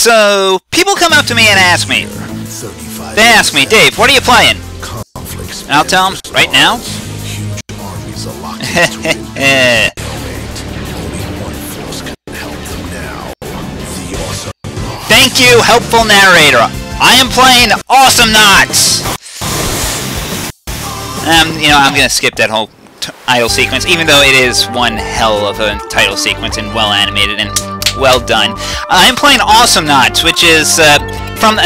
So, people come up to me and ask me. They ask me, Dave, what are you playing? And I'll tell them, right now. Thank you, helpful narrator. I am playing Awesomenauts. You know, I'm gonna skip that whole title sequence, even though it is one hell of a title sequence and well animated and well done. I'm playing Awesomenauts, which is from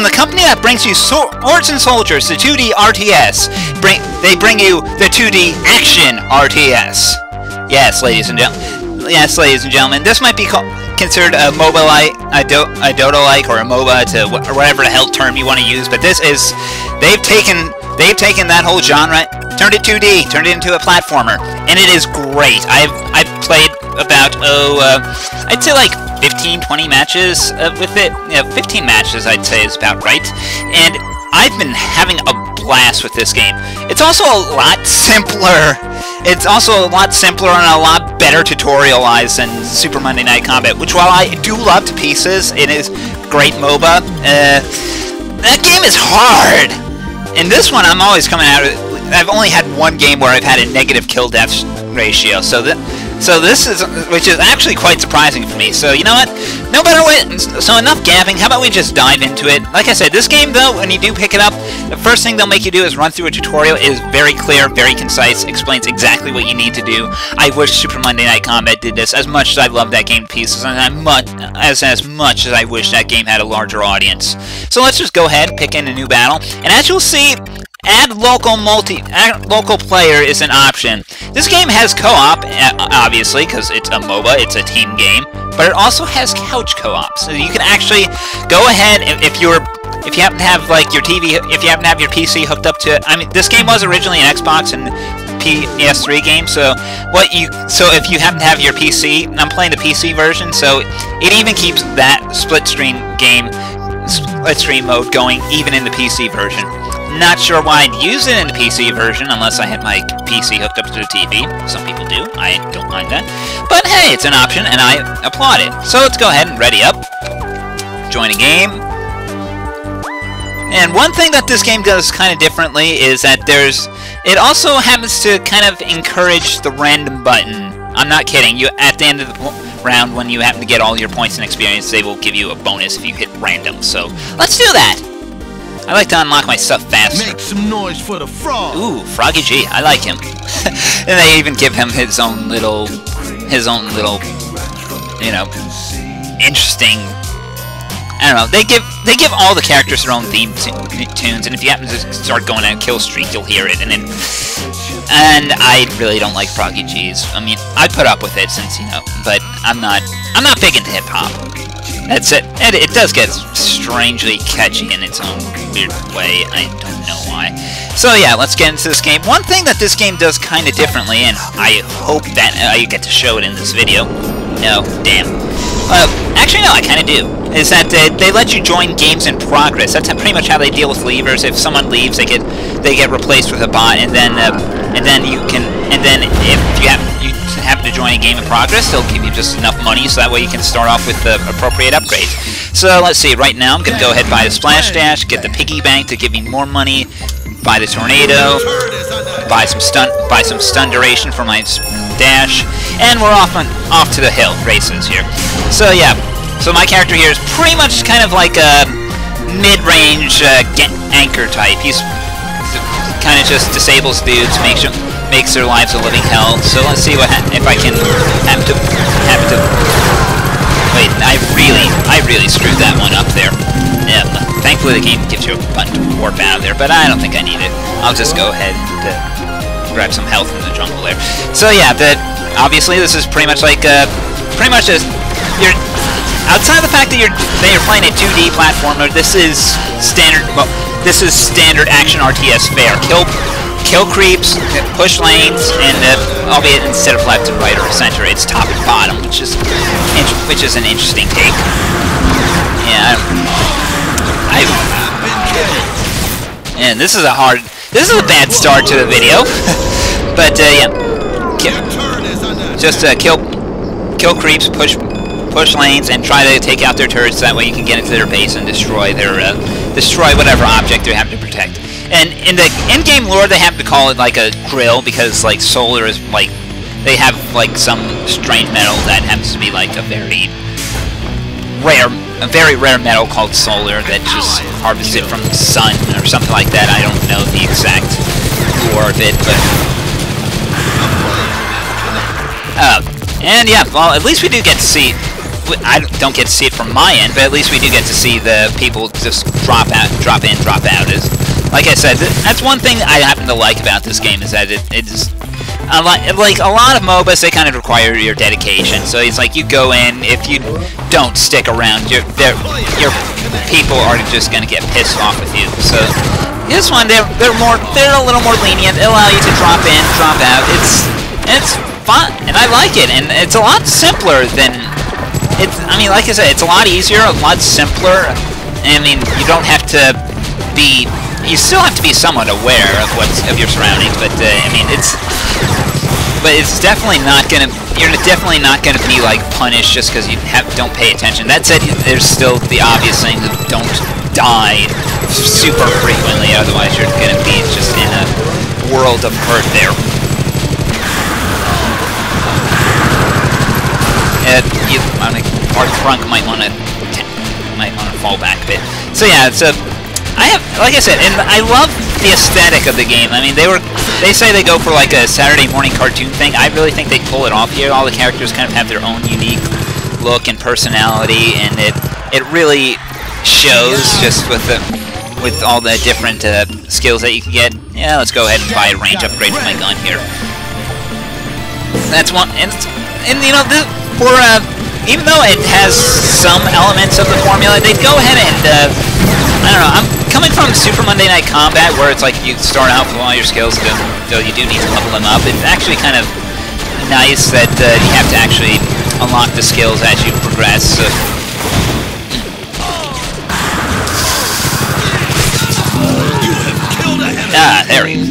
the company that brings you Swords and Soldiers, the 2D RTS. They bring you the 2D action RTS. Yes, ladies and gentlemen. Yes, ladies and gentlemen. This might be considered a MOBA-like, a dota-like, or a MOBA, or whatever the hell term you want to use. But this is, they've taken that whole genre, turned it 2D, turned it into a platformer, and it is great. I've played about I'd say like 15-20 matches with it. Yeah, 15 matches I'd say is about right, and I've been having a blast with this game. It's also a lot simpler. It's also a lot simpler and a lot better tutorialized than Super Monday Night Combat, which, while I do love to pieces, it is great MOBA. That game is hard. In this one, I'm always coming out of it. I've only had one game where I've had a negative kill-death ratio, so this is, which is actually quite surprising for me. So, you know what? No better way. So, enough gabbing. How about we just dive into it? Like I said, this game, though, when you do pick it up, the first thing they'll make you do is run through a tutorial. It is very clear, very concise, explains exactly what you need to do. I wish Super Monday Night Combat did this as much as I love that game to pieces, and as much as I wish that game had a larger audience. So, let's just go ahead and pick in a new battle. And as you'll see, add local player is an option. This game has co-op, obviously, because it's a MOBA, it's a team game, but it also has couch co-op. So you can actually go ahead, if you happen to have like your TV, if you happen to have your PC hooked up to it. I mean, this game was originally an Xbox and PS3 game, so if you happen to have your PC, I'm playing the PC version, so it even keeps that split screen mode going even in the PC version. Not sure why I'd use it in the PC version unless I had my PC hooked up to the TV. Some people do. I don't mind that. But hey, it's an option, and I applaud it. So let's go ahead and ready up. Join a game. And one thing that this game does kind of differently is that it also happens to kind of encourage the random button. I'm not kidding. At the end of the round, when you happen to get all your points and experience, they will give you a bonus if you hit random. So let's do that. I like to unlock my stuff faster. Make some noise for the frog. Ooh, Froggy G, I like him. And they even give him his own little, you know, interesting. I don't know. They give all the characters their own theme tunes, and if you happen to start going on a kill streak, you'll hear it. And I really don't like Froggy G's. I mean, I put up with it since, you know, but I'm not big into hip hop. That's it. And it does get strangely catchy in its own weird way. I don't know why. So yeah, let's get into this game. One thing that this game does kind of differently, and I hope that I get to show it in this video. No, damn. Actually, no, I kind of do. Is that they let you join games in progress. That's pretty much how they deal with leavers. If someone leaves, they get replaced with a bot, and then if you happen to join a game in progress, they'll give you just enough money so that way you can start off with the appropriate upgrades. So let's see. Right now, I'm gonna go ahead and buy the Splash Dash, get the Piggy Bank to give me more money, buy the Tornado, buy some stun duration for my dash, and we're off to the hill races here. So yeah. So my character here is pretty much kind of like a mid-range anchor type. He's kind of just disables dudes, makes their lives a living hell. So let's see if I can have to. Wait, I really screwed that one up there. Yeah, thankfully the game gives you a button to warp out of there, but I don't think I need it. I'll just go ahead and grab some health from the jungle there. So yeah, obviously this is pretty much like just you're. Outside of the fact that you're playing a 2D platformer, this is standard. Well, this is standard action RTS fare. Kill creeps, push lanes, and albeit instead of left and right or center, it's top and bottom, which is an interesting take. Yeah, and this is a bad start to the video, but yeah, just kill creeps, push lanes and try to take out their turrets. That way you can get into their base and destroy their destroy whatever object they have to protect. And in the in-game lore, they have to call it like a grill because like solar is like they have like some strange metal that happens to be like a very rare metal called solar that just harvested from the sun or something like that. I don't know the exact lore of it, but and yeah, well, at least we do get to see. I don't get to see it from my end, but at least we do get to see the people just drop in, drop out. Is like I said, that's one thing I happen to like about this game is that it's like a lot of MOBAs, they kind of require your dedication. So it's like you go in, if you don't stick around, your people are just gonna get pissed off with you. So this one, they're a little more lenient. They allow you to drop in, drop out. It's fun, and I like it, and it's a lot simpler than. I mean, like I said, it's a lot easier, a lot simpler. I mean, you don't have to be. You still have to be somewhat aware of your surroundings, but I mean, it's definitely not gonna. You're definitely not gonna be like punished just because you don't pay attention. That said, there's still the obvious thing that don't die super frequently. Otherwise, you're gonna be just in a world of hurt there. Our trunk might want to fall back a bit. So yeah, it's a. Like I said, and I love the aesthetic of the game. I mean, they say they go for like a Saturday morning cartoon thing. I really think they pull it off here. All the characters kind of have their own unique look and personality, and it really shows just with all the different skills that you can get. Yeah, let's go ahead and buy a range upgrade for my gun here. That's one, and you know, even though it has some elements of the formula, they'd go ahead and I don't know. I'm coming from Super Monday Night Combat, where it's like you start out with all your skills, though you do need to level them up. It's actually kind of nice that you have to actually unlock the skills as you progress. So. There he is.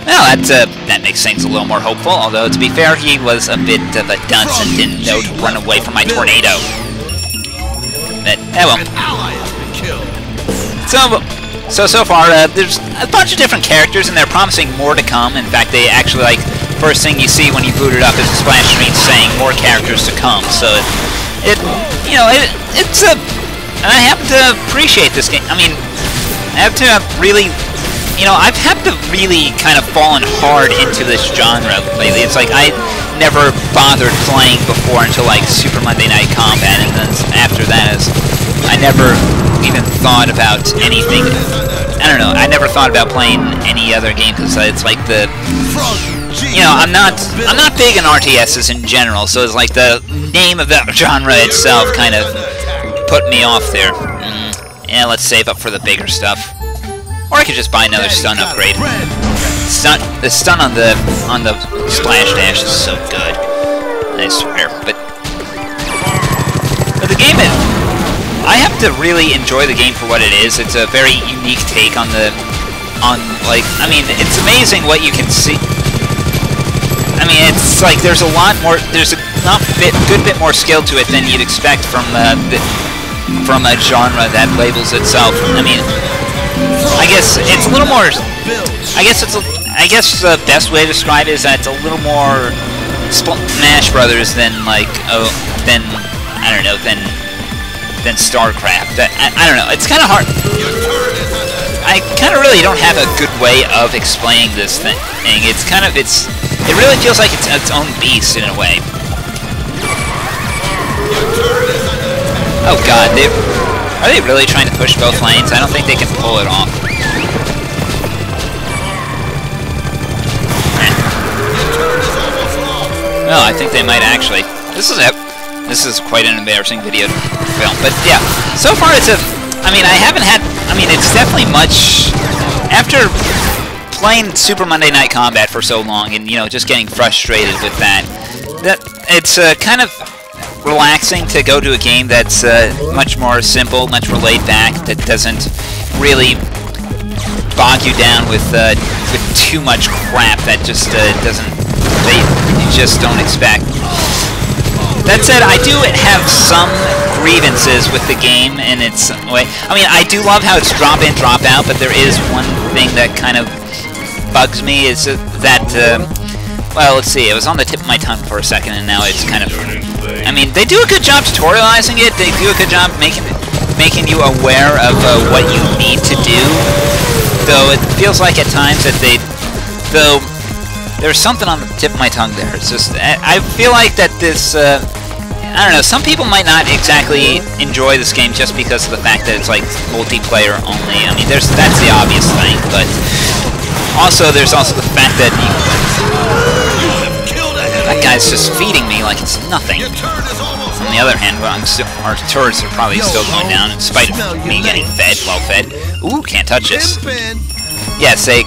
Well, that makes things a little more hopeful, although to be fair, he was a bit of a dunce and didn't know to run away from my tornado. But, well. So far, there's a bunch of different characters, and they're promising more to come. In fact, they actually, like, first thing you see when you boot it up is a splash screen saying more characters to come. So, it's a... And I happen to appreciate this game. I mean, I have to really... You know, I've had to really kind of fallen hard into this genre lately. It's like I never bothered playing before until like Super Monday Night Combat, and then after that, I never even thought about anything. I don't know. I never thought about playing any other game because it's like the. You know, I'm not big in RTSs in general, so it's like the name of the genre itself kind of put me off there. Yeah, let's save up for the bigger stuff. Or I could just buy another stun upgrade. The stun on the splash dash is so good. I swear. But the game is. I have to really enjoy the game for what it is. It's a very unique take on like. I mean, it's amazing what you can see. I mean, it's like there's a lot more. There's a good bit more skill to it than you'd expect from a genre that labels itself. I mean. I guess it's a little more. I guess the best way to describe it is that it's a little more Smash Brothers than like than I don't know than StarCraft. I don't know. It's kind of hard. I kind of really don't have a good way of explaining this thing. It really feels like it's its own beast in a way. Oh God, are they really trying to push both lanes? I don't think they can pull it off. Well, I think they might actually. This is quite an embarrassing video to film. But yeah, so far it's a. I mean, it's definitely much. After playing Super Monday Night Combat for so long, and you know, just getting frustrated with that it's kind of. Relaxing to go to a game that's much more simple, much more laid back, that doesn't really bog you down with too much crap that just you just don't expect. That said, I do have some grievances with the game in its way. I mean, I do love how it's drop in, drop out, but there is one thing that kind of bugs me, is that, well, let's see, it was on the tip of my tongue for a second, and now it's kind of... I mean, they do a good job tutorializing it, they do a good job making you aware of what you need to do, though it feels like at times that they... Though, there's something on the tip of my tongue there. It's just, I feel like that this, I don't know, some people might not exactly enjoy this game just because of the fact that it's like multiplayer only. I mean, that's the obvious thing, but also there's also the fact that that guy's just feeding me like it's nothing. On the other hand, well, our turrets are probably still going down in spite of me getting fed, well fed. Ooh, can't touch this. Yes, they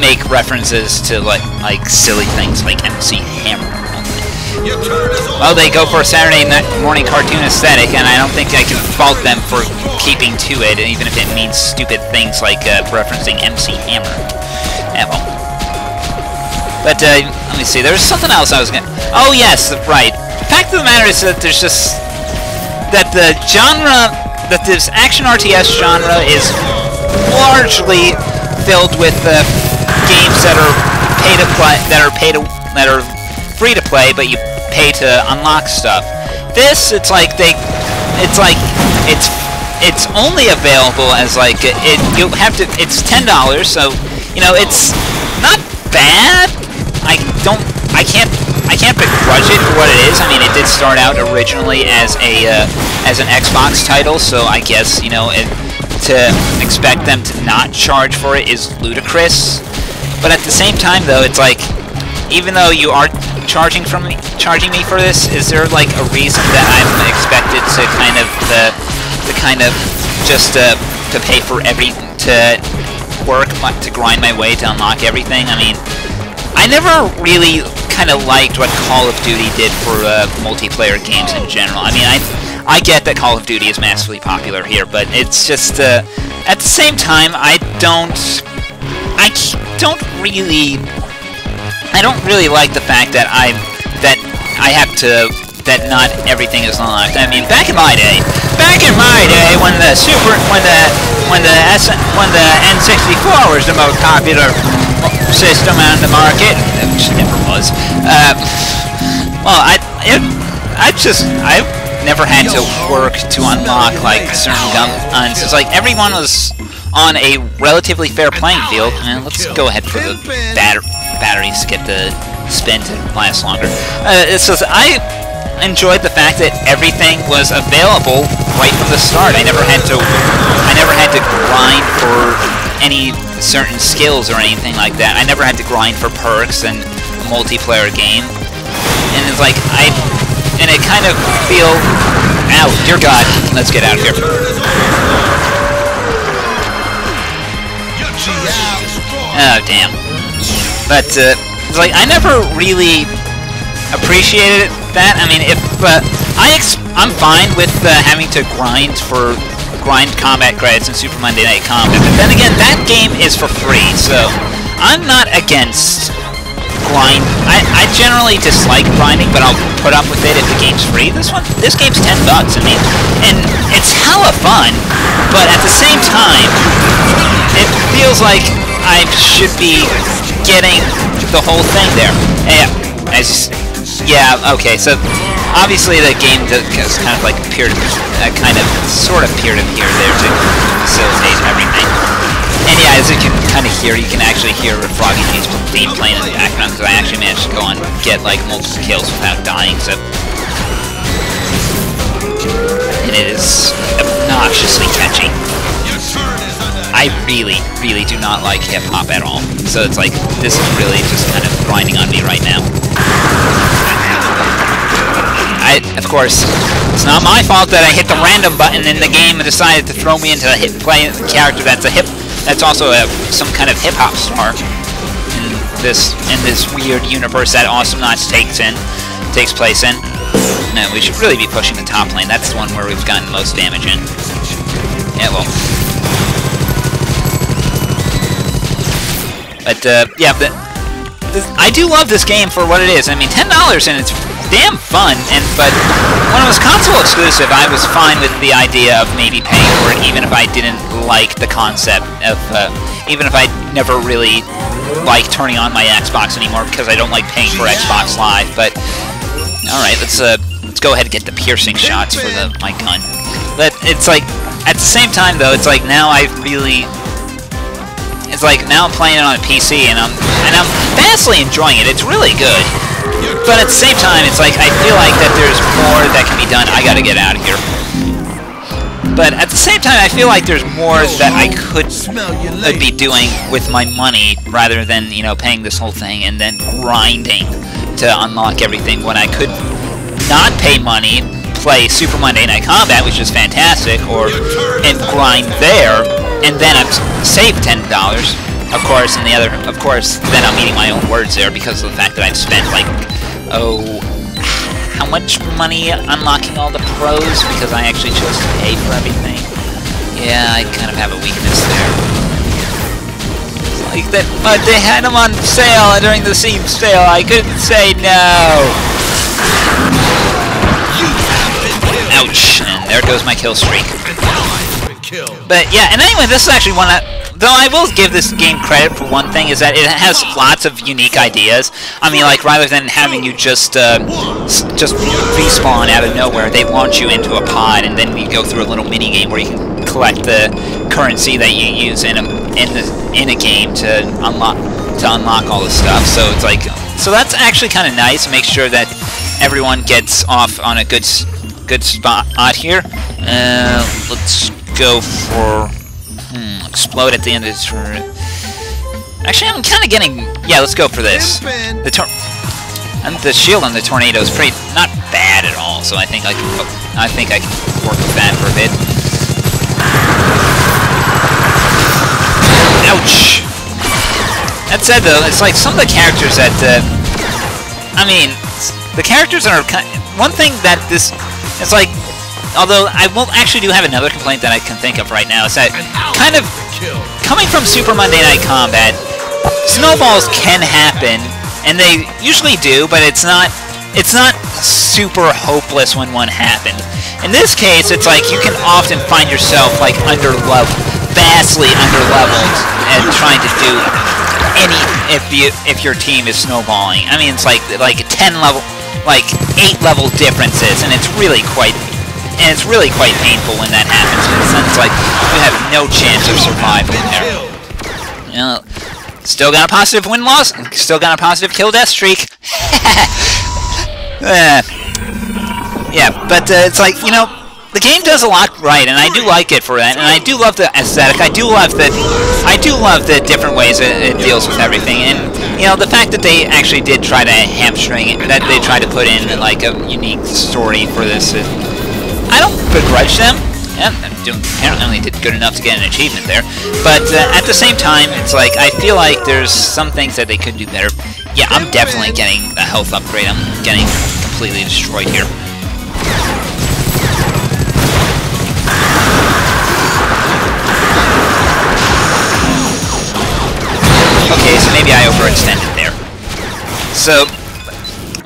make references to like silly things like MC Hammer. Well, they go for a Saturday morning cartoon aesthetic, and I don't think I can fault them for keeping to it, even if it means stupid things like referencing MC Hammer. Yeah, well. But let me see. There was something else I was gonna. Oh yes, right. The fact of the matter is that there's just that the genre, that this action RTS genre is largely filled with games that are pay to play, that are free to play, but you pay to unlock stuff. This, it's only available as like it's $10, so you know it's not bad. I can't begrudge it for what it is. I mean, it did start out originally as an Xbox title, so I guess, you know, to expect them to not charge for it is ludicrous. But at the same time, though, it's like, even though you are charging me for this, is there like a reason that I'm expected to to pay for to grind my way to unlock everything? I mean, I never really kind of liked what Call of Duty did for multiplayer games in general. I mean, I get that Call of Duty is massively popular here, but it's just at the same time, I don't really like the fact that that not everything is unlocked. I mean, back in my day, when the N64 was the most popular system on the market, which it never was. Well, I've never had to work to unlock like certain guns. It's like everyone was on a relatively fair playing field. And let's go ahead for the batteries to get the spin to last longer. It's just, I enjoyed the fact that everything was available right from the start. I never had to grind for any certain skills or anything like that. I never had to grind for perks in a multiplayer game. And it's like and it kind of feel, ow, dear God, let's get out of here. Oh damn. But it's like I never really appreciated that. I mean, I'm fine with having to grind combat credits in Super Monday Night Combat, but then again, that game is for free, so I'm not against grind. I generally dislike grinding, but I'll put up with it if the game's free. This game's $10. I mean, and it's hella fun, but at the same time, it feels like I should be getting the whole thing there. Yeah, okay, so obviously the game is kind of like sort of peer-to-peer there to facilitate everything. And yeah, as you can kind of hear, you can actually hear Froggy G's theme playing in the background, because I actually managed to go and get like multiple kills without dying, so... And it is obnoxiously catchy. I really, really do not like hip-hop at all, so it's like, this is really just kind of grinding on me right now. Of course, it's not my fault that I hit the random button in the game and decided to throw me into playing a character that's also some kind of hip-hop star in this weird universe that Awesomenauts takes place in. No, we should really be pushing the top lane. That's the one where we've gotten the most damage in. Yeah, well. But yeah, I do love this game for what it is. I mean, $10 and it's damn fun. But when it was console exclusive, I was fine with the idea of maybe paying for it, even if I didn't like the concept of, even if I never really like turning on my Xbox anymore because I don't like paying for Xbox Live. But all right, let's go ahead and get the piercing shots for my gun. But it's like at the same time though, it's like now it's like now I'm playing it on a PC and I'm vastly enjoying it. It's really good. But at the same time, it's like I feel like that there's more that can be done. I gotta get out of here. But at the same time, I feel like there's more that I could be doing with my money rather than, you know, paying this whole thing and then grinding to unlock everything when I could not pay money, play Super Monday Night Combat, which is fantastic, and grind there, and then I've saved $10. Of course, then I'm eating my own words there because of the fact that I've spent like, how much money unlocking all the pros because I actually chose to pay for everything. Yeah, I kind of have a weakness there. It's like that, but they had them on sale during the Steam sale. I couldn't say no. Ouch! And there goes my kill streak. But yeah, and anyway, this is actually one that, though I will give this game credit for one thing, is that it has lots of unique ideas. I mean, like, rather than having you just respawn out of nowhere, they launch you into a pod, and then you go through a little mini game where you can collect the currency that you use in a game to unlock all this stuff. So it's like, so that's actually kind of nice. Make sure that everyone gets off on a good spot here. Let's go for explode at the end of the turn. Actually, I'm kind of getting, yeah, let's go for this. And the shield on the tornado is pretty not bad at all. So I think I can work with that for a bit. Ouch. That said, though, it's like some of the characters that I mean, the characters are one thing that this, it's like, although I will actually do have another complaint that I can think of right now, is that kind of coming from Super Monday Night Combat, snowballs can happen, and they usually do, but it's not super hopeless when one happens. In this case, it's like you can often find yourself like vastly underleveled and trying to do if your team is snowballing. I mean, it's like 8 level differences, and it's really quite painful when that happens. In the sense, like, you have no chance of surviving there. You know, still got a positive win-loss, still got a positive kill-death streak. Yeah, but it's like, you know, the game does a lot right, and I do like it for that, and I do love the aesthetic. I do love the different ways it deals with everything, and you know, the fact that they actually did try to hamstring it, that they tried to put in like a unique story for this. I don't begrudge them. Yeah, apparently did good enough to get an achievement there. But at the same time, it's like, I feel like there's some things that they could do better. Yeah, I'm definitely getting a health upgrade. I'm getting completely destroyed here. Okay, so maybe I overextended there. So,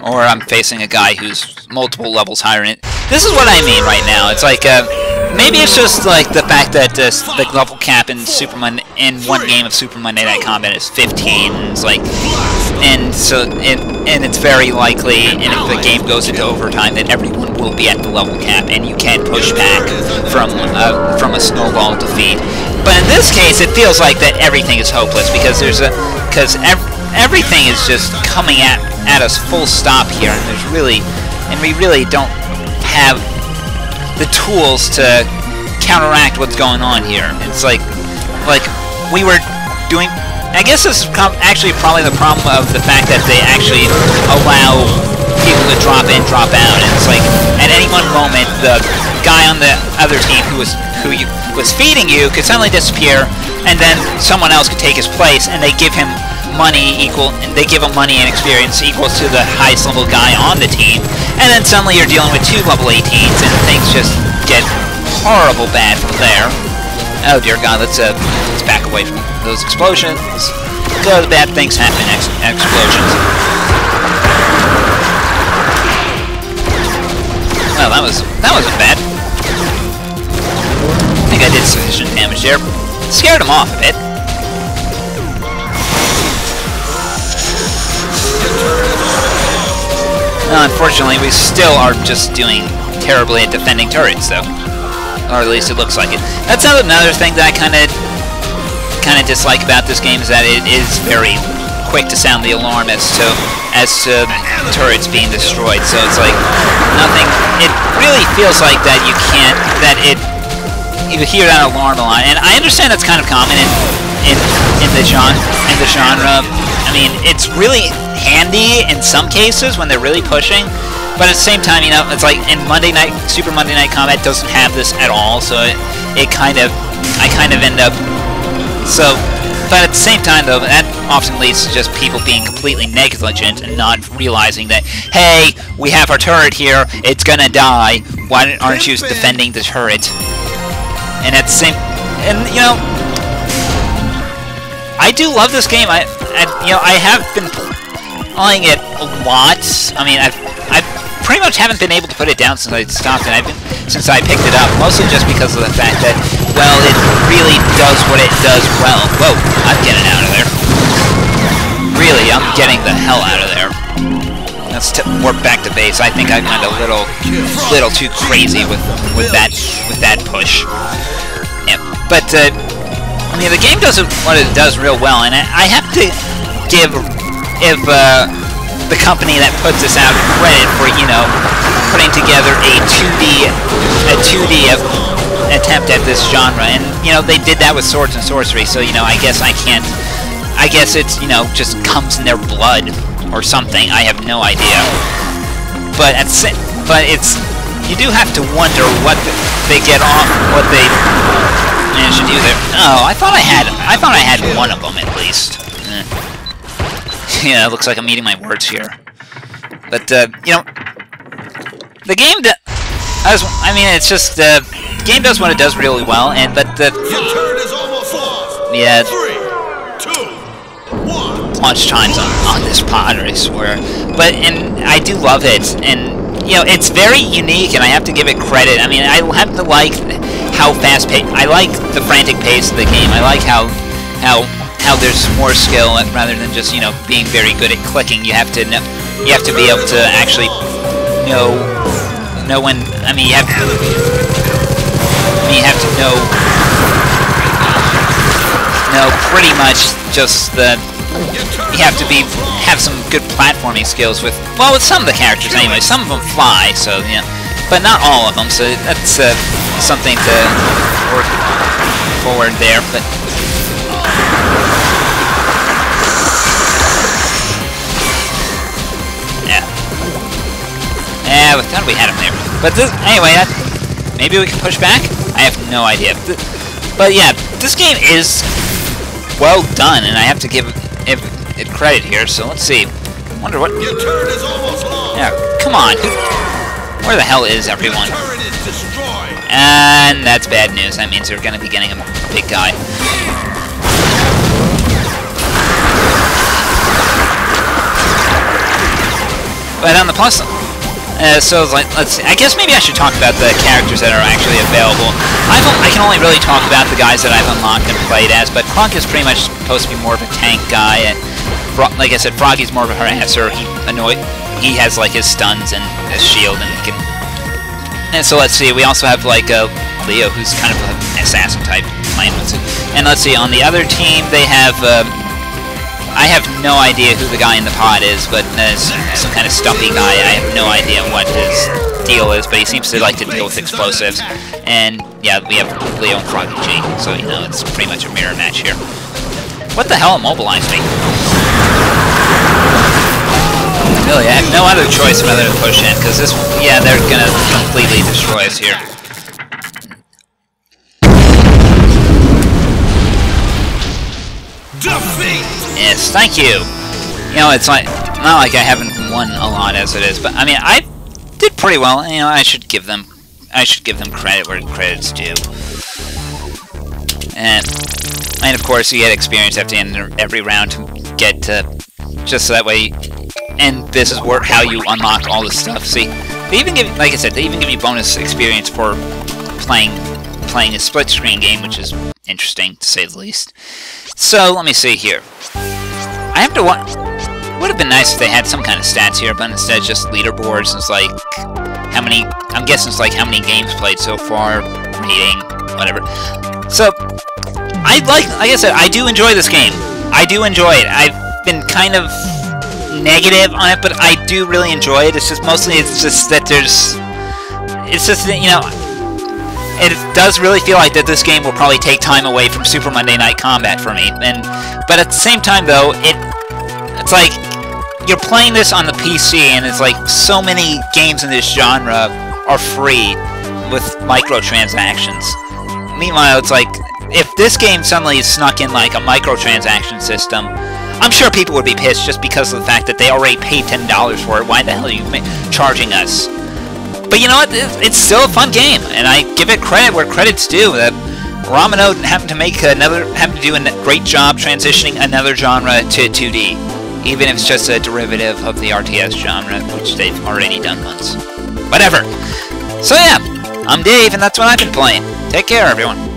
or I'm facing a guy who's multiple levels higher in it. This is what I mean right now. It's like, maybe it's just like the fact that the level cap in one game of Super Monday Night Combat is 15. And it's like, and it's very likely, and if the game goes into overtime, that everyone will be at the level cap, and you can't push back from a snowball defeat. But in this case, it feels like that everything is hopeless because everything is just coming at us full stop here, and we really don't have the tools to counteract what's going on here. It's like we were doing. I guess this is actually probably the problem of the fact that they actually allow people to drop in, drop out, and it's like at any one moment the guy on the other team who was feeding you could suddenly disappear, and then someone else could take his place, and they give him money money and experience equals to the highest level guy on the team, and then suddenly you're dealing with 2 level 18s, and things just get horrible bad from there. Oh dear God, let's back away from those explosions. Because bad things happen in explosions. Well, that wasn't bad. I think I did sufficient damage there. Scared him off a bit. Unfortunately, we still are just doing terribly at defending turrets, though. Or at least it looks like it. That's another thing that I kind of dislike about this game, is that it is very quick to sound the alarm as to turrets being destroyed. So it's like nothing. It really feels like that you hear that alarm a lot, and I understand that's kind of common in the genre. I mean, it's really handy in some cases when they're really pushing. But at the same time, you know, it's like in Super Monday Night Combat doesn't have this at all, so I kind of end up, so, but at the same time though, that often leads to just people being completely negligent and not realizing that, hey, we have our turret here, it's gonna die, why aren't you defending the turret? And at the same, and you know, I do love this game. I have been playing it a lot. I mean, I pretty much haven't been able to put it down since I stopped it. Since I picked it up, mostly just because of the fact that, well, it really does what it does well. Whoa, I'm getting out of there. Really, I'm getting the hell out of there. Let's warp back to base. I think I went a little too crazy with that push. Yeah, but I mean, the game does what it does real well, and I have to give the company that puts this out credit for, you know, putting together a 2D attempt at this genre, and you know, they did that with Swords and Sorcery, so you know, I guess it's, you know, just comes in their blood or something. I have no idea, but it's, you do have to wonder what they get off, what they managed to do there. Oh, I thought I had one of them at least. Yeah, it looks like I'm eating my words here. But, you know, the game it's just, the game does what it does really well, but your turn is almost lost. Yeah. 3, 2, 1. Launch times on this pod, I swear. And I do love it, and, you know, it's very unique, and I have to give it credit. I mean, I have to like how fast-paced, I like the frantic pace of the game. I like how there's more skill rather than just, you know, being very good at clicking. You have to know, you have to be able to actually know when. I mean, you have to know pretty much just the. You have to have some good platforming skills with some of the characters anyway. Some of them fly, so yeah, but not all of them. So that's something to work forward there, but. Yeah, we thought we had him there. But anyway, maybe we can push back? I have no idea. But yeah, this game is well done, and I have to give it credit here, so let's see. Wonder what... Your turn is almost lost. Yeah, come on. Where the hell is everyone? Your turret is destroyed. And that's bad news. That means we're going to be getting a big guy. But on the plus... so, like, let's see. I guess maybe I should talk about the characters that are actually available. I can only really talk about the guys that I've unlocked and played as, but Clunk is pretty much supposed to be more of a tank guy, and like I said, Froggy's more of a harasser. He has, like, his stuns and his shield, and he can... And so, let's see, we also have, like, Leo, who's kind of an assassin type playing with it. And let's see, on the other team, they have, I have no idea who the guy in the pod is, but some kind of stumpy guy. I have no idea what his deal is, but he seems to like to deal with explosives. And yeah, we have Leo and Froggy G, so you know, it's pretty much a mirror match here. What the hell immobilized me? Really, I have no other choice other than push in, because this, yeah, they're gonna completely destroy us here. Defeat! Yes, thank you. You know, it's like not like I haven't won a lot as it is, but I mean, I did pretty well. You know, I should give them credit where credit's due. And of course, you get experience at the end of every round to get just so that way. And this is how you unlock all this stuff. See, they even give, like I said, they even give you bonus experience for playing a split-screen game, which is interesting to say the least. So let me see here. I have to would have been nice if they had some kind of stats here, but instead it's just leaderboards. It's like how many. I'm guessing it's like how many games played so far, rating, whatever. So like I said, I do enjoy this game. I do enjoy it. I've been kind of negative on it, but I do really enjoy it. It's just mostly it's just that it does really feel like that this game will probably take time away from Super Monday Night Combat for me. But at the same time though, it's like you're playing this on the PC, and it's like so many games in this genre are free with microtransactions. Meanwhile, it's like if this game suddenly snuck in like a microtransaction system, I'm sure people would be pissed just because of the fact that they already paid $10 for it. Why the hell are you charging us? But you know what? It's still a fun game, and I give it credit where credit's due. Awesomenauts happened to do a great job transitioning another genre to 2D, even if it's just a derivative of the RTS genre, which they've already done once. Whatever. So yeah, I'm Dave, and that's what I've been playing. Take care, everyone.